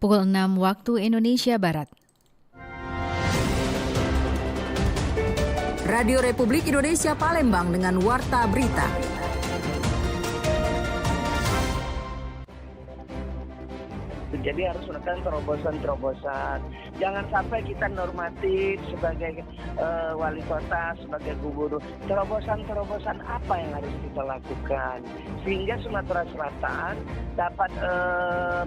Pukul 6 waktu Indonesia Barat. Radio Republik Indonesia Palembang dengan Warta Berita. Jadi harus melakukan terobosan-terobosan. Jangan sampai kita normatif sebagai wali kota, sebagai gubernur. Terobosan-terobosan apa yang harus kita lakukan sehingga Sumatera Selatan dapat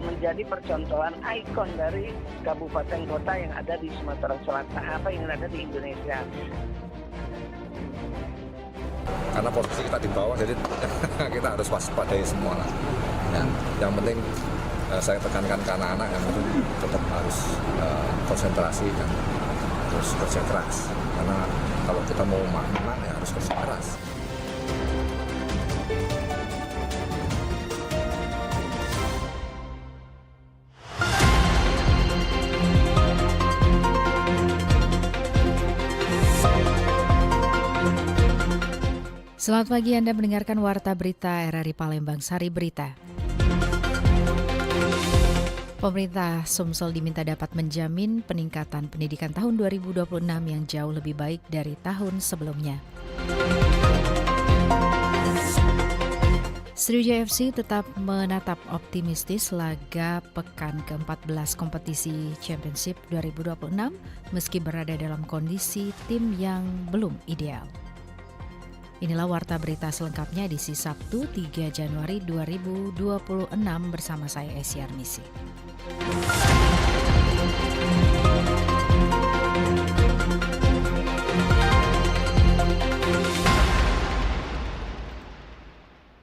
menjadi percontohan ikon dari kabupaten kota yang ada di Sumatera Selatan, apa yang ada di Indonesia. Karena posisi kita di bawah, jadi kita harus waspadai semua lah. Ya, yang penting saya tekankan ke anak-anak yang tetap harus konsentrasi dan harus kerja keras. Karena kalau kita mau menang ya harus kerja keras. Selamat pagi, Anda mendengarkan Warta Berita RRI Palembang, Sari Berita. Pemerintah Sumsel diminta dapat menjamin peningkatan pendidikan tahun 2026 yang jauh lebih baik dari tahun sebelumnya. Sriwijaya FC tetap menatap optimistis laga pekan ke-14 kompetisi Championship 2026 meski berada dalam kondisi tim yang belum ideal. Inilah Warta Berita selengkapnya edisi Sabtu 3 Januari 2026 bersama saya Esy Armisi.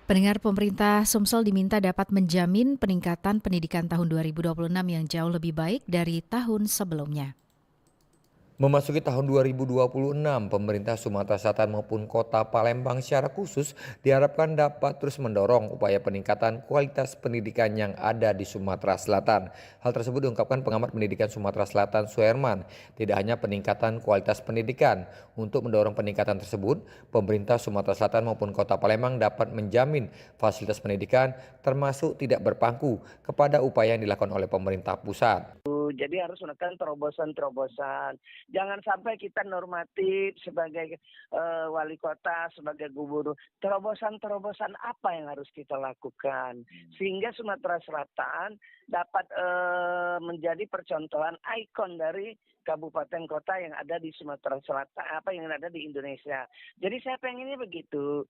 Pendengar, pemerintah Sumsel diminta dapat menjamin peningkatan pendidikan tahun 2026 yang jauh lebih baik dari tahun sebelumnya. Memasuki tahun 2026, pemerintah Sumatera Selatan maupun kota Palembang secara khusus diharapkan dapat terus mendorong upaya peningkatan kualitas pendidikan yang ada di Sumatera Selatan. Hal tersebut diungkapkan pengamat pendidikan Sumatera Selatan Suherman. Tidak hanya peningkatan kualitas pendidikan, untuk mendorong peningkatan tersebut, pemerintah Sumatera Selatan maupun kota Palembang dapat menjamin fasilitas pendidikan termasuk tidak berpangku kepada upaya yang dilakukan oleh pemerintah pusat. Jadi harus melakukan terobosan-terobosan. Jangan sampai kita normatif sebagai wali kota, sebagai gubernur. Terobosan-terobosan apa yang harus kita lakukan sehingga Sumatera Selatan dapat menjadi percontohan ikon dari kabupaten kota yang ada di Sumatera Selatan, apa yang ada di Indonesia. Jadi saya pengennya begitu.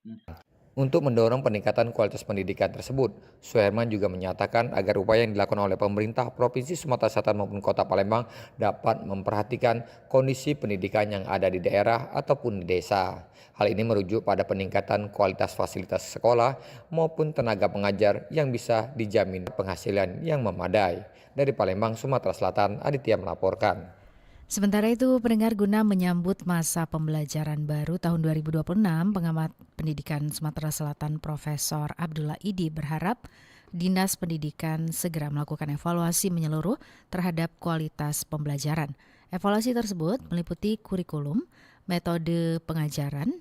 Untuk mendorong peningkatan kualitas pendidikan tersebut, Suherman juga menyatakan agar upaya yang dilakukan oleh pemerintah Provinsi Sumatera Selatan maupun Kota Palembang dapat memperhatikan kondisi pendidikan yang ada di daerah ataupun di desa. Hal ini merujuk pada peningkatan kualitas fasilitas sekolah maupun tenaga pengajar yang bisa dijamin penghasilan yang memadai. Dari Palembang, Sumatera Selatan, Aditya melaporkan. Sementara itu, pendengar, guna menyambut masa pembelajaran baru tahun 2026, pengamat pendidikan Sumatera Selatan Profesor Abdullah Idi berharap Dinas Pendidikan segera melakukan evaluasi menyeluruh terhadap kualitas pembelajaran. Evaluasi tersebut meliputi kurikulum, metode pengajaran,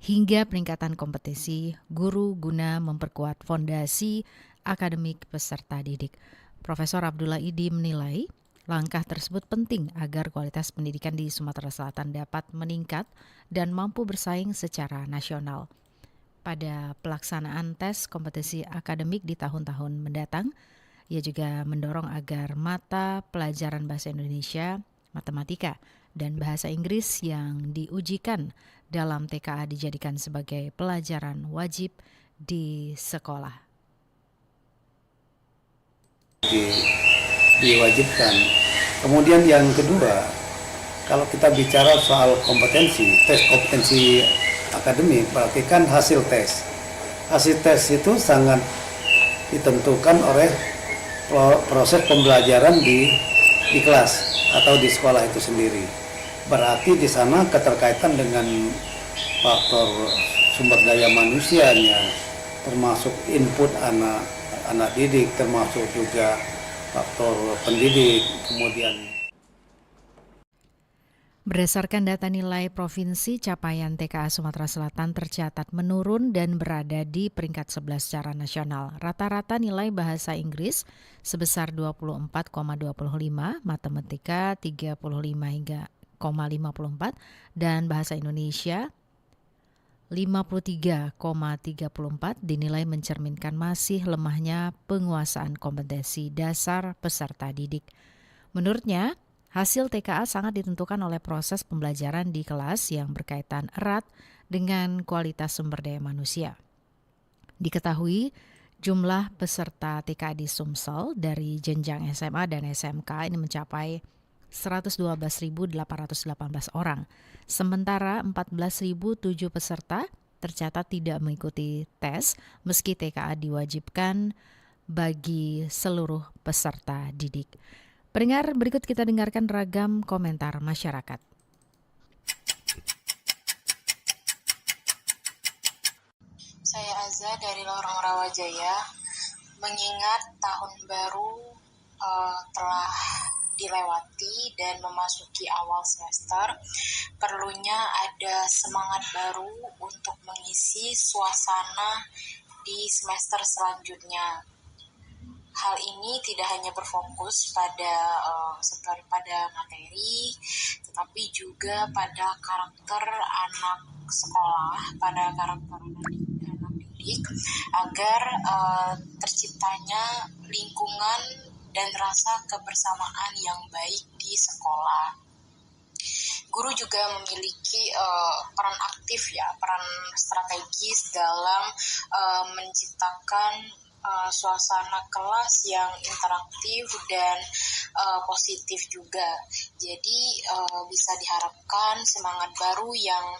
hingga peningkatan kompetensi guru guna memperkuat fondasi akademik peserta didik. Profesor Abdullah Idi menilai langkah tersebut penting agar kualitas pendidikan di Sumatera Selatan dapat meningkat dan mampu bersaing secara nasional. Pada pelaksanaan tes kompetensi akademik di tahun-tahun mendatang, ia juga mendorong agar mata pelajaran bahasa Indonesia, matematika, dan bahasa Inggris yang diujikan dalam TKA dijadikan sebagai pelajaran wajib di sekolah. Diwajibkan. Kemudian yang kedua, kalau kita bicara soal kompetensi, tes kompetensi akademik, berarti kan hasil tes. Hasil tes itu sangat ditentukan oleh proses pembelajaran di kelas atau di sekolah itu sendiri. Berarti di sana keterkaitan dengan faktor sumber daya manusianya, termasuk input anak didik, termasuk juga faktor pendidik, kemudian. Berdasarkan data nilai provinsi, capaian TKA Sumatera Selatan tercatat menurun dan berada di peringkat 11 secara nasional. Rata-rata nilai bahasa Inggris sebesar 24,25, matematika 35 hingga 54, dan bahasa Indonesia 53,34 dinilai mencerminkan masih lemahnya penguasaan kompetensi dasar peserta didik. Menurutnya, hasil TKA sangat ditentukan oleh proses pembelajaran di kelas yang berkaitan erat dengan kualitas sumber daya manusia. Diketahui jumlah peserta TKA di Sumsel dari jenjang SMA dan SMK ini mencapai 112.818 orang. Sementara 14.007 peserta tercatat tidak mengikuti tes meski TKA diwajibkan bagi seluruh peserta didik. Pendengar, berikut kita dengarkan ragam komentar masyarakat. Saya Aza dari Lorong Rawajaya. Mengingat tahun baru telah dilewati dan memasuki awal semester, perlunya ada semangat baru untuk mengisi suasana di semester selanjutnya. Hal ini tidak hanya berfokus pada materi, tetapi juga pada karakter anak sekolah, pada karakter anak didik, agar terciptanya lingkungan dan rasa kebersamaan yang baik di sekolah. Guru juga memiliki peran aktif peran strategis dalam menciptakan suasana kelas yang interaktif dan positif juga. Jadi bisa diharapkan semangat baru yang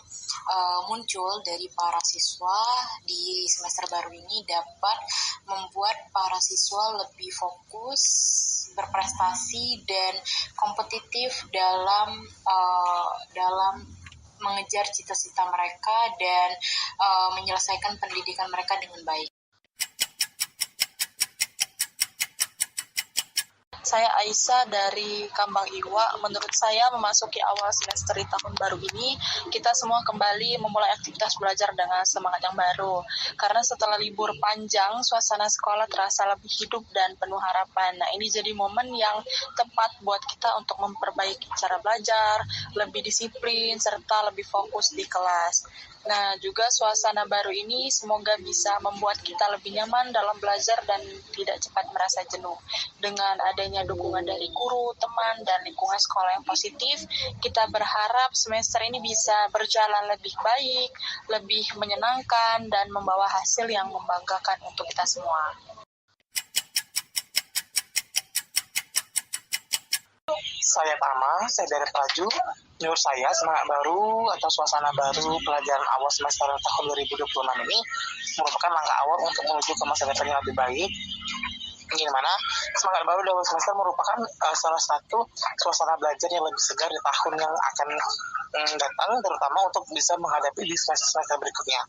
muncul dari para siswa di semester baru ini dapat membuat para siswa lebih fokus, berprestasi dan kompetitif dalam mengejar cita-cita mereka dan menyelesaikan pendidikan mereka dengan baik. Saya Aisyah dari Kambang Iwa. Menurut saya memasuki awal semester di tahun baru ini, kita semua kembali memulai aktivitas belajar dengan semangat yang baru. Karena setelah libur panjang, suasana sekolah terasa lebih hidup dan penuh harapan. Nah, ini jadi momen yang tepat buat kita untuk memperbaiki cara belajar, lebih disiplin, serta lebih fokus di kelas. Nah, juga suasana baru ini semoga bisa membuat kita lebih nyaman dalam belajar dan tidak cepat merasa jenuh. Dengan adanya dukungan dari guru, teman, dan lingkungan sekolah yang positif, kita berharap semester ini bisa berjalan lebih baik, lebih menyenangkan, dan membawa hasil yang membanggakan untuk kita semua. Saya Tama, saya dari Praju. Menurut saya, semangat baru atau suasana baru pelajaran awal semester tahun 2026 ini merupakan langkah awal untuk menuju ke masa depan yang lebih baik. Di mana semangat baru dalam semester merupakan salah satu suasana belajar yang lebih segar di tahun yang akan datang, terutama untuk bisa menghadapi di semester berikutnya.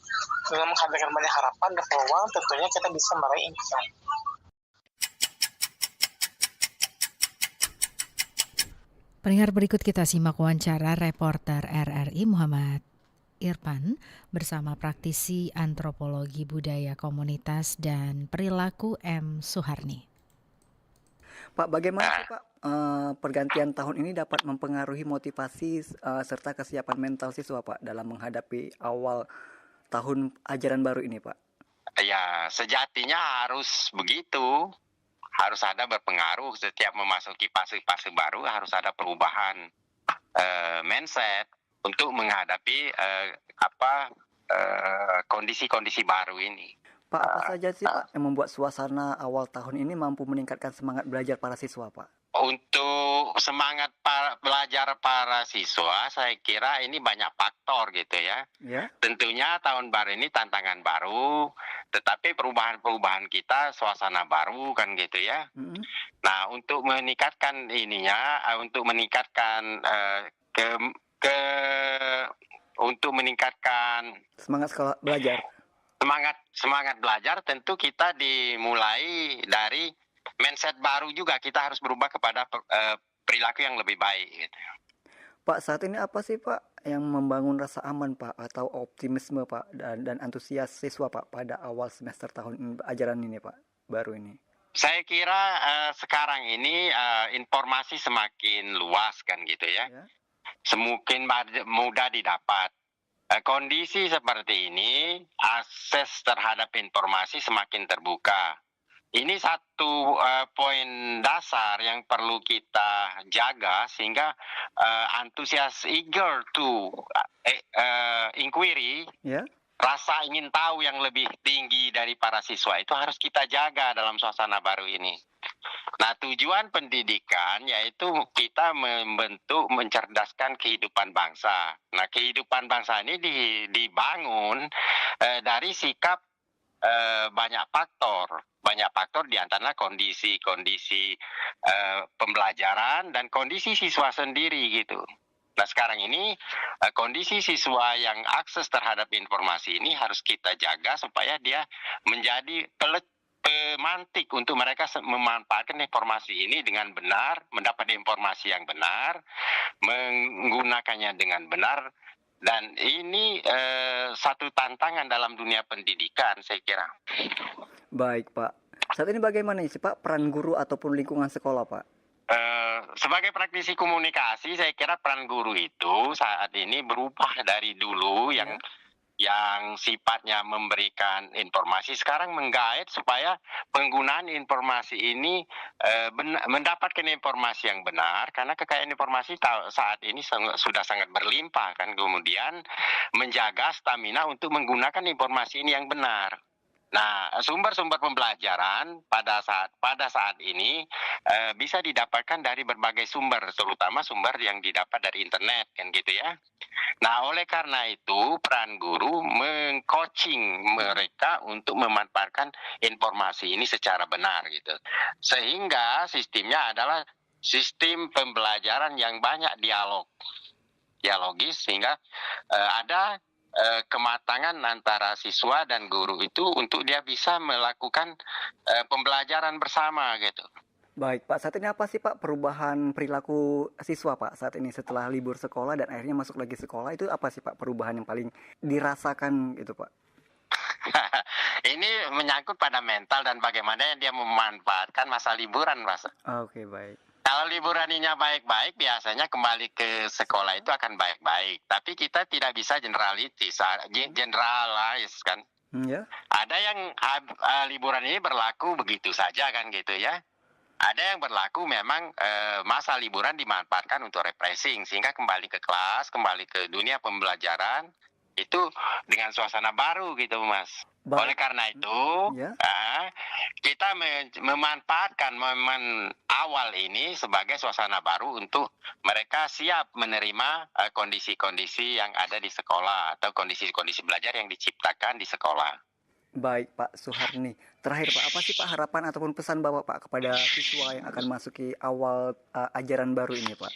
Dengan menghadirkan banyak harapan dan peluang, tentunya kita bisa meraih impian. Pendengar, berikut kita simak wawancara reporter RRI Muhammad Irfan bersama praktisi antropologi budaya komunitas dan perilaku M. Suharni. Pak, bagaimana sih Pak pergantian tahun ini dapat mempengaruhi motivasi serta kesiapan mental siswa Pak dalam menghadapi awal tahun ajaran baru ini Pak? Ya, sejatinya harus begitu. Harus ada berpengaruh setiap memasuki fase-fase baru, harus ada perubahan mindset untuk menghadapi kondisi-kondisi baru ini. Pak, apa saja sih Pak yang membuat suasana awal tahun ini mampu meningkatkan semangat belajar para siswa Pak? Untuk semangat belajar para siswa, saya kira ini banyak faktor gitu ya. Tentunya tahun baru ini tantangan baru, tetapi perubahan-perubahan kita suasana baru kan gitu ya. Nah, untuk meningkatkan untuk meningkatkan untuk meningkatkan semangat sekolah belajar. Semangat belajar tentu kita dimulai dari mindset baru juga, kita harus berubah kepada perilaku yang lebih baik gitu. Pak, saat ini apa sih Pak yang membangun rasa aman Pak atau optimisme Pak dan antusias siswa Pak pada awal semester tahun ajaran ini Pak baru ini? Saya kira sekarang ini informasi semakin luas kan gitu ya. Semakin mudah didapat. Kondisi seperti ini, akses terhadap informasi semakin terbuka. Ini satu poin dasar yang perlu kita jaga sehingga antusias eager to inquiry, rasa ingin tahu yang lebih tinggi dari para siswa itu harus kita jaga dalam suasana baru ini. Nah, tujuan pendidikan yaitu kita membentuk, mencerdaskan kehidupan bangsa. Nah, kehidupan bangsa ini dibangun dari sikap banyak faktor diantaranya kondisi pembelajaran dan kondisi siswa sendiri gitu. Nah, sekarang ini kondisi siswa yang akses terhadap informasi ini harus kita jaga supaya dia menjadi pemantik untuk mereka memanfaatkan informasi ini dengan benar, mendapat informasi yang benar, menggunakannya dengan benar. Dan ini satu tantangan dalam dunia pendidikan, saya kira. Baik, Pak. Saat ini bagaimana sih, Pak, peran guru ataupun lingkungan sekolah, Pak? Sebagai praktisi komunikasi, saya kira peran guru itu saat ini berubah dari dulu yang sifatnya memberikan informasi, sekarang menggait supaya penggunaan informasi ini mendapatkan informasi yang benar, karena kekayaan informasi saat ini sudah sangat berlimpah kan, kemudian menjaga stamina untuk menggunakan informasi ini yang benar. Nah, sumber-sumber pembelajaran pada saat ini bisa didapatkan dari berbagai sumber, terutama sumber yang didapat dari internet kan gitu ya. Nah, oleh karena itu peran guru meng-coaching mereka untuk memanfaatkan informasi ini secara benar gitu. Sehingga sistemnya adalah sistem pembelajaran yang banyak dialogis sehingga ada kematangan antara siswa dan guru itu untuk dia bisa melakukan pembelajaran bersama gitu. Baik, Pak. Saat ini apa sih, Pak, perubahan perilaku siswa, Pak, saat ini setelah libur sekolah dan akhirnya masuk lagi sekolah, itu apa sih, Pak, perubahan yang paling dirasakan gitu, Pak? Ini menyangkut pada mental dan bagaimana dia memanfaatkan masa liburan, Mas. Oke, baik. Kalau liburannya baik-baik, biasanya kembali ke sekolah itu akan baik-baik. Tapi kita tidak bisa generalize kan. Ada yang liburan ini berlaku begitu saja kan gitu ya. Ada yang berlaku memang masa liburan dimanfaatkan untuk refreshing sehingga kembali ke kelas, kembali ke dunia pembelajaran itu dengan suasana baru gitu, Mas. Oleh karena itu, kita memanfaatkan momen awal ini sebagai suasana baru untuk mereka siap menerima kondisi-kondisi yang ada di sekolah atau kondisi-kondisi belajar yang diciptakan di sekolah. Baik, Pak Suharni. Terakhir, Pak, apa sih, Pak, harapan ataupun pesan Bapak, Pak, kepada siswa yang akan masuki awal ajaran baru ini, Pak?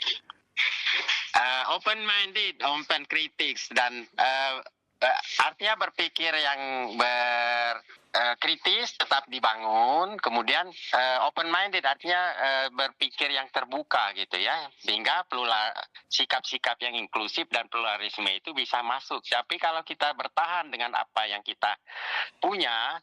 Open-minded, open critics, dan artinya berpikir yang kritis tetap dibangun, kemudian open-minded artinya berpikir yang terbuka gitu ya, sehingga sikap-sikap yang inklusif dan pluralisme itu bisa masuk. Tapi kalau kita bertahan dengan apa yang kita punya,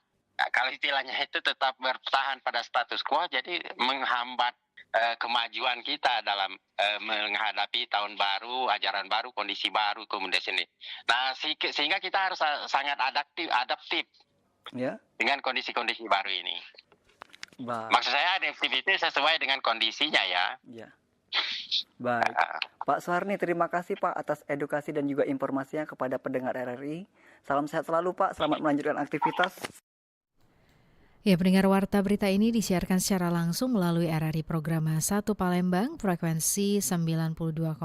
kalau istilahnya itu tetap bertahan pada status quo, jadi menghambat kemajuan kita dalam menghadapi tahun baru, ajaran baru, kondisi baru, kemudian sini. Nah, sehingga kita harus sangat adaptif dengan kondisi-kondisi baru ini. Maksud saya adaptif itu sesuai dengan kondisinya ya. Baik. Pak Suharni, terima kasih Pak atas edukasi dan juga informasinya kepada pendengar RRI. Salam sehat selalu Pak, selamat melanjutkan aktivitas. Ya, pendengar Warta Berita ini disiarkan secara langsung melalui RRI Programa 1 Palembang, frekuensi 92,4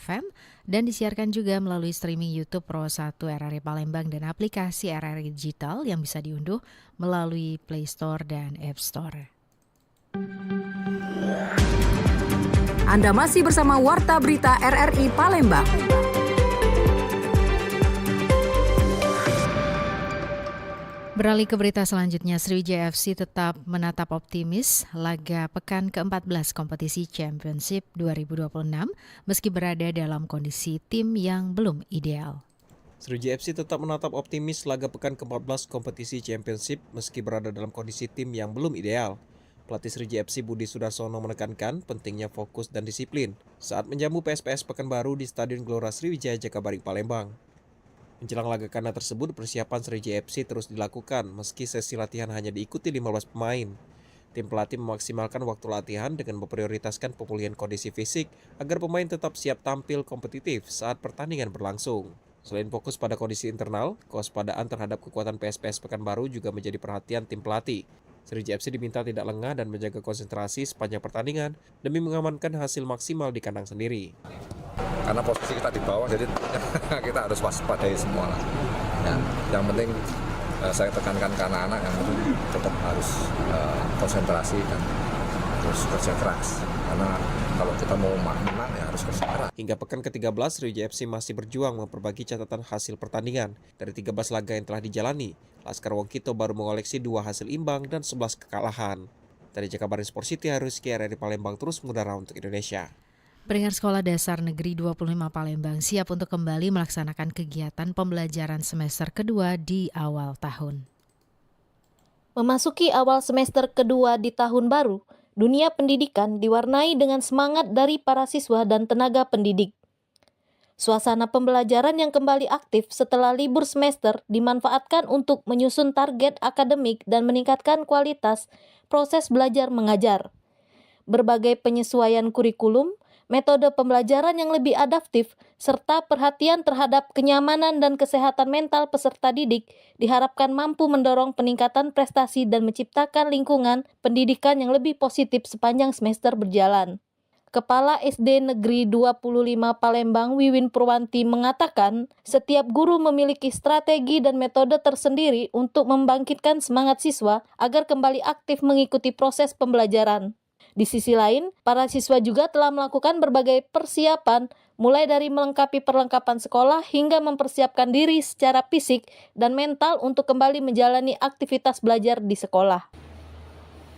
FM, dan disiarkan juga melalui streaming YouTube Pro 1 RRI Palembang dan aplikasi RRI Digital yang bisa diunduh melalui Play Store dan App Store. Anda masih bersama Warta Berita RRI Palembang. Beralih ke berita selanjutnya, Sriwijaya FC tetap menatap optimis laga pekan ke-14 kompetisi Championship 2026 meski berada dalam kondisi tim yang belum ideal. Sriwijaya FC tetap menatap optimis laga pekan ke-14 kompetisi Championship meski berada dalam kondisi tim yang belum ideal. Pelatih Sriwijaya FC Budi Sudarsono menekankan pentingnya fokus dan disiplin saat menjamu PSPS Pekanbaru di Stadion Gelora Sriwijaya Jakabaring Palembang. Menjelang laga kandang tersebut, persiapan Sriwijaya FC terus dilakukan meski sesi latihan hanya diikuti 15 pemain. Tim pelatih memaksimalkan waktu latihan dengan memprioritaskan pemulihan kondisi fisik agar pemain tetap siap tampil kompetitif saat pertandingan berlangsung. Selain fokus pada kondisi internal, kewaspadaan terhadap kekuatan PSPS Pekanbaru juga menjadi perhatian tim pelatih. Sriwijaya FC diminta tidak lengah dan menjaga konsentrasi sepanjang pertandingan demi mengamankan hasil maksimal di kandang sendiri. Karena posisi kita di bawah, jadi kita harus waspadai semua lah. Ya, yang penting saya tekankan ke anak-anak yang tetap harus konsentrasi dan harus kerja keras. Karena kalau kita mau menang ya harus kerja keras. Hingga pekan ke-13, Sriwijaya FC masih berjuang memperbagi catatan hasil pertandingan. Dari 13 laga yang telah dijalani, Laskar Wongkito baru mengoleksi 2 hasil imbang dan 11 kekalahan. Dari Jakabaring Sport City, Rizky RRI Palembang terus mengudara untuk Indonesia. Pendengar Sekolah Dasar Negeri 25 Palembang siap untuk kembali melaksanakan kegiatan pembelajaran semester kedua di awal tahun. Memasuki awal semester kedua di tahun baru, dunia pendidikan diwarnai dengan semangat dari para siswa dan tenaga pendidik. Suasana pembelajaran yang kembali aktif setelah libur semester dimanfaatkan untuk menyusun target akademik dan meningkatkan kualitas proses belajar mengajar. Berbagai penyesuaian kurikulum, metode pembelajaran yang lebih adaptif, serta perhatian terhadap kenyamanan dan kesehatan mental peserta didik diharapkan mampu mendorong peningkatan prestasi dan menciptakan lingkungan pendidikan yang lebih positif sepanjang semester berjalan. Kepala SD Negeri 25 Palembang Wiwin Purwanti mengatakan, setiap guru memiliki strategi dan metode tersendiri untuk membangkitkan semangat siswa agar kembali aktif mengikuti proses pembelajaran. Di sisi lain, para siswa juga telah melakukan berbagai persiapan, mulai dari melengkapi perlengkapan sekolah hingga mempersiapkan diri secara fisik dan mental untuk kembali menjalani aktivitas belajar di sekolah.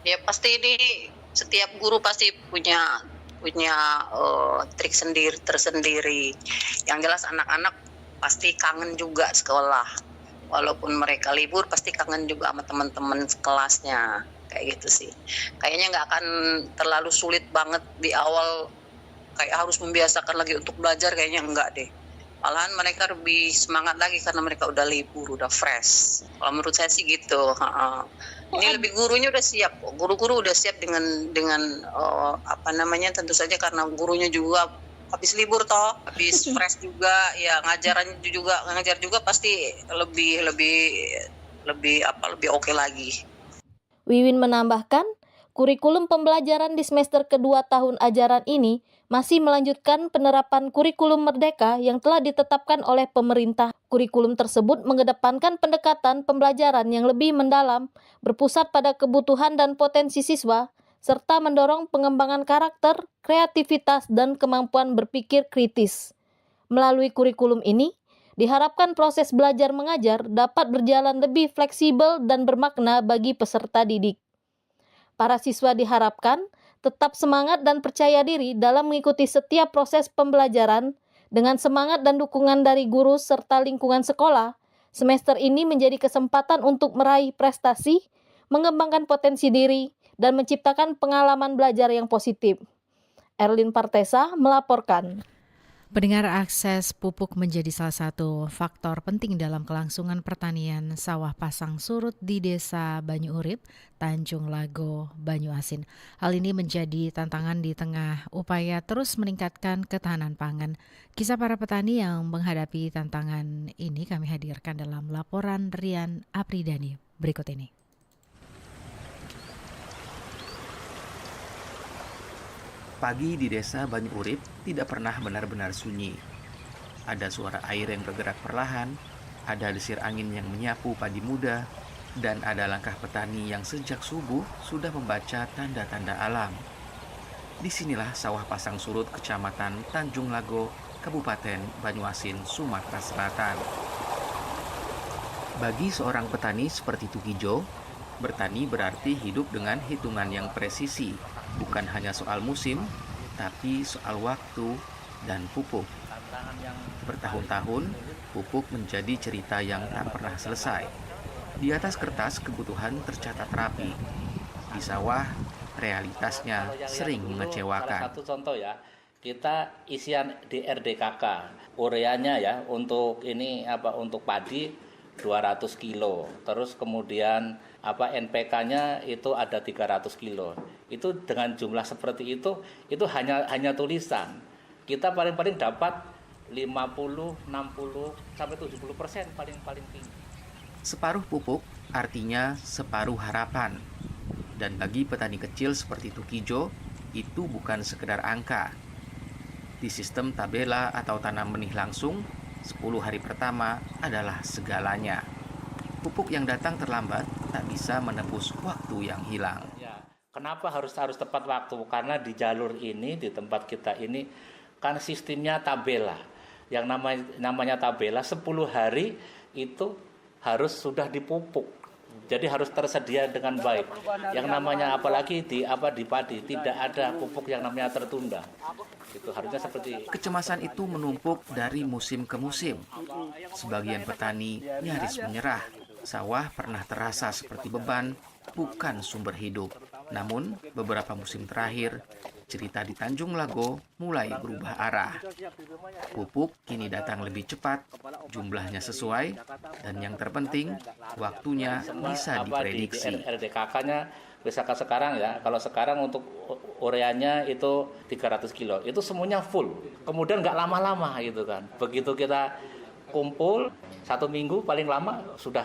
Ya pasti ini setiap guru pasti punya trik tersendiri. Yang jelas anak-anak pasti kangen juga sekolah. Walaupun mereka libur pasti kangen juga sama teman-teman kelasnya. Kayak gitu sih. Kayaknya nggak akan terlalu sulit banget di awal, kayak harus membiasakan lagi untuk belajar, kayaknya enggak deh. Malahan mereka lebih semangat lagi karena mereka udah libur, udah fresh. Kalau menurut saya sih gitu. Ini lebih gurunya udah siap, guru-guru udah siap dengan tentu saja karena gurunya juga habis libur toh, habis fresh juga, ya ngajar juga pasti lebih oke lagi. Wiwin menambahkan, kurikulum pembelajaran di semester kedua tahun ajaran ini masih melanjutkan penerapan kurikulum merdeka yang telah ditetapkan oleh pemerintah. Kurikulum tersebut mengedepankan pendekatan pembelajaran yang lebih mendalam, berpusat pada kebutuhan dan potensi siswa, serta mendorong pengembangan karakter, kreativitas, dan kemampuan berpikir kritis. Melalui kurikulum ini, diharapkan proses belajar mengajar dapat berjalan lebih fleksibel dan bermakna bagi peserta didik. Para siswa diharapkan tetap semangat dan percaya diri dalam mengikuti setiap proses pembelajaran. Dengan semangat dan dukungan dari guru serta lingkungan sekolah, semester ini menjadi kesempatan untuk meraih prestasi, mengembangkan potensi diri, dan menciptakan pengalaman belajar yang positif. Erlin Partesa melaporkan. Pendengar, akses pupuk menjadi salah satu faktor penting dalam kelangsungan pertanian sawah pasang surut di Desa Banyu Urip, Tanjung Lago, Banyuasin. Hal ini menjadi tantangan di tengah upaya terus meningkatkan ketahanan pangan. Kisah para petani yang menghadapi tantangan ini kami hadirkan dalam laporan Rian Apridani berikut ini. Pagi di Desa Banyu Urip tidak pernah benar-benar sunyi. Ada suara air yang bergerak perlahan, ada desir angin yang menyapu padi muda, dan ada langkah petani yang sejak subuh sudah membaca tanda-tanda alam. Disinilah sawah pasang surut Kecamatan Tanjung Lago, Kabupaten Banyuasin, Sumatera Selatan. Bagi seorang petani seperti Tukijo, bertani berarti hidup dengan hitungan yang presisi, bukan hanya soal musim, tapi soal waktu dan pupuk. Bertahun-tahun, pupuk menjadi cerita yang tak pernah selesai. Di atas kertas, kebutuhan tercatat rapi. Di sawah, realitasnya sering mengecewakan. Satu contoh ya, kita isian di RDKK, ureanya ya untuk untuk padi 200 kilo. Terus kemudian NPK-nya itu ada 300 kilo. Itu dengan jumlah seperti itu hanya tulisan. Kita paling dapat 50, 60 sampai 70% paling tinggi. Separuh pupuk artinya separuh harapan. Dan bagi petani kecil seperti Tukijo, itu bukan sekedar angka. Di sistem tabela atau tanam benih langsung, 10 hari pertama adalah segalanya. Pupuk yang datang terlambat tak bisa menebus waktu yang hilang. Ya, kenapa harus tepat waktu? Karena di jalur ini, di tempat kita ini, kan sistemnya tabela. Yang namanya tabela 10 hari itu harus sudah dipupuk. Jadi harus tersedia dengan baik. Yang namanya apalagi di padi tidak ada pupuk yang namanya tertunda. Itu harusnya seperti. Kecemasan itu menumpuk dari musim ke musim. Sebagian petani nyaris menyerah. Sawah pernah terasa seperti beban, bukan sumber hidup. Namun beberapa musim terakhir, cerita di Tanjung Lago mulai berubah arah. Pupuk kini datang lebih cepat, jumlahnya sesuai, dan yang terpenting, waktunya bisa diprediksi. Di RDKK-nya misalkan sekarang ya, kalau sekarang untuk ureanya itu 300 kilo, itu semuanya full. Kemudian nggak lama-lama gitu kan. Begitu kita kumpul 1 minggu paling lama sudah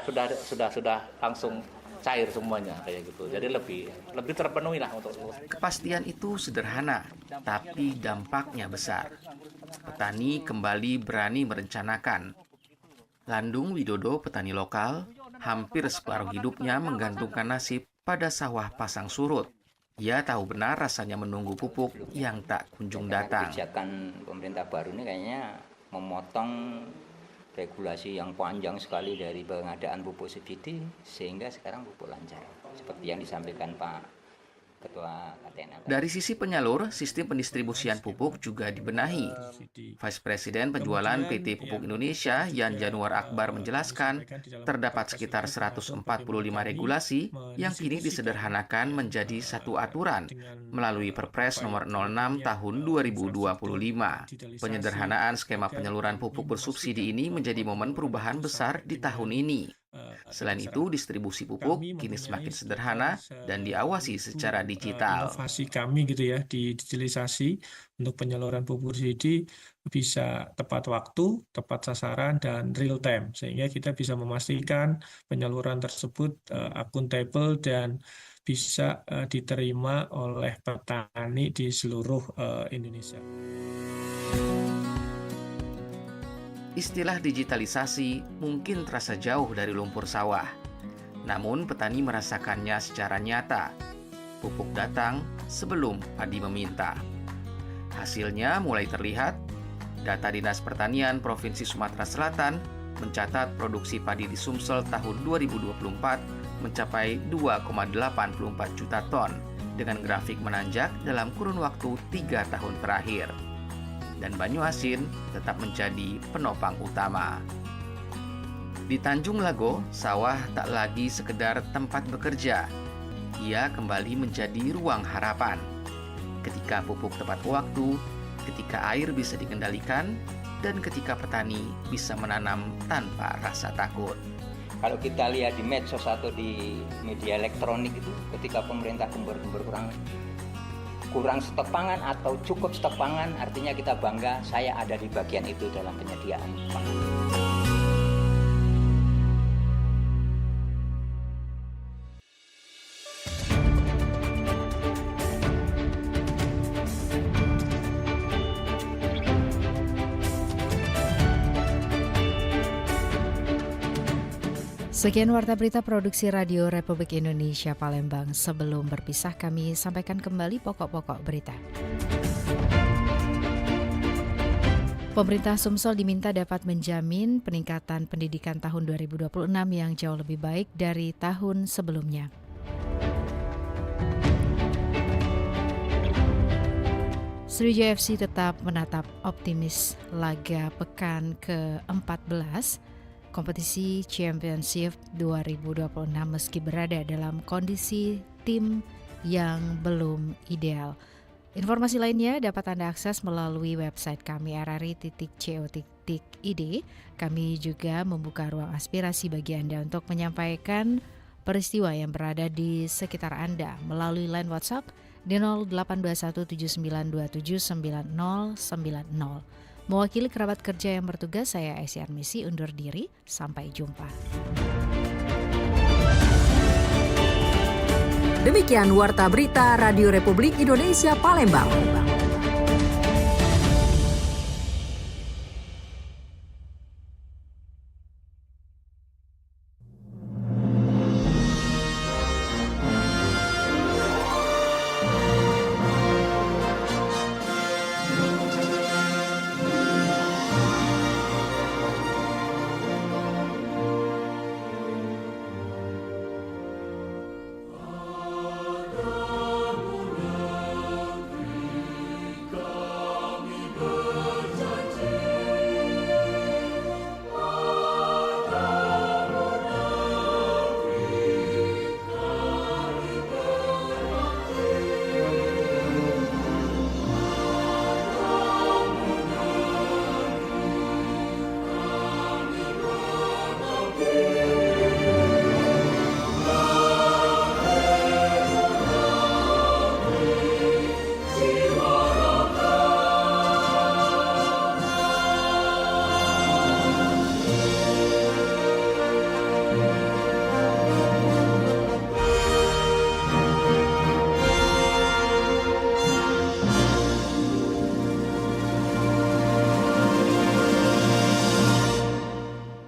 langsung cair semuanya kayak gitu. Jadi lebih terpenuhi lah untuk. Kepastian itu sederhana, tapi dampaknya besar. Petani kembali berani merencanakan. Landung Widodo, petani lokal, hampir separuh hidupnya menggantungkan nasib pada sawah pasang surut. Ia tahu benar rasanya menunggu pupuk yang tak kunjung datang. Kebijakan pemerintah baru ini kayaknya memotong regulasi yang panjang sekali dari pengadaan pupuk subsidi sehingga sekarang pupuk lancar seperti yang disampaikan Pak Ketua KTN. Dari sisi penyalur, sistem pendistribusian pupuk juga dibenahi. Vice Presiden Penjualan PT Pupuk Indonesia, Yan Januar Akbar menjelaskan, terdapat sekitar 145 regulasi yang kini disederhanakan menjadi satu aturan melalui Perpres nomor 06 tahun 2025. Penyederhanaan skema penyaluran pupuk bersubsidi ini menjadi momen perubahan besar di tahun ini. Selain itu, distribusi pupuk kini semakin sederhana dan diawasi secara digital. Inovasi kami gitu ya di digitalisasi untuk penyaluran pupuk bersubsidi bisa tepat waktu, tepat sasaran, dan real time. Sehingga kita bisa memastikan penyaluran tersebut akuntabel dan bisa diterima oleh petani di seluruh Indonesia. Istilah digitalisasi mungkin terasa jauh dari lumpur sawah. Namun petani merasakannya secara nyata. Pupuk datang sebelum padi meminta. Hasilnya mulai terlihat. Data Dinas Pertanian Provinsi Sumatera Selatan mencatat produksi padi di Sumsel tahun 2024 mencapai 2,84 juta ton dengan grafik menanjak dalam kurun waktu 3 tahun terakhir. Dan Banyuasin tetap menjadi penopang utama. Di Tanjung Lago, sawah tak lagi sekedar tempat bekerja. Ia kembali menjadi ruang harapan. Ketika pupuk tepat waktu, ketika air bisa dikendalikan, dan ketika petani bisa menanam tanpa rasa takut. Kalau kita lihat di medsos atau di media elektronik itu, ketika pemerintah gembor-gembor kurang stok pangan atau cukup stok pangan, artinya kita bangga saya ada di bagian itu dalam penyediaan pangan. Sekian Warta Berita Produksi Radio Republik Indonesia Palembang. Sebelum berpisah kami sampaikan kembali pokok-pokok berita. Pemerintah Sumsel diminta dapat menjamin peningkatan pendidikan tahun 2026 yang jauh lebih baik dari tahun sebelumnya. Sriwijaya FC tetap menatap optimis laga pekan ke-14 kompetisi Championship 2026 meski berada dalam kondisi tim yang belum ideal. Informasi lainnya dapat Anda akses melalui website kami rri.co.id. Kami juga membuka ruang aspirasi bagi Anda untuk menyampaikan peristiwa yang berada di sekitar Anda melalui line WhatsApp di 082179279090. Mewakili kerabat kerja yang bertugas, saya Aisyah Armisi undur diri. Sampai jumpa. Demikian Warta Berita Radio Republik Indonesia Palembang.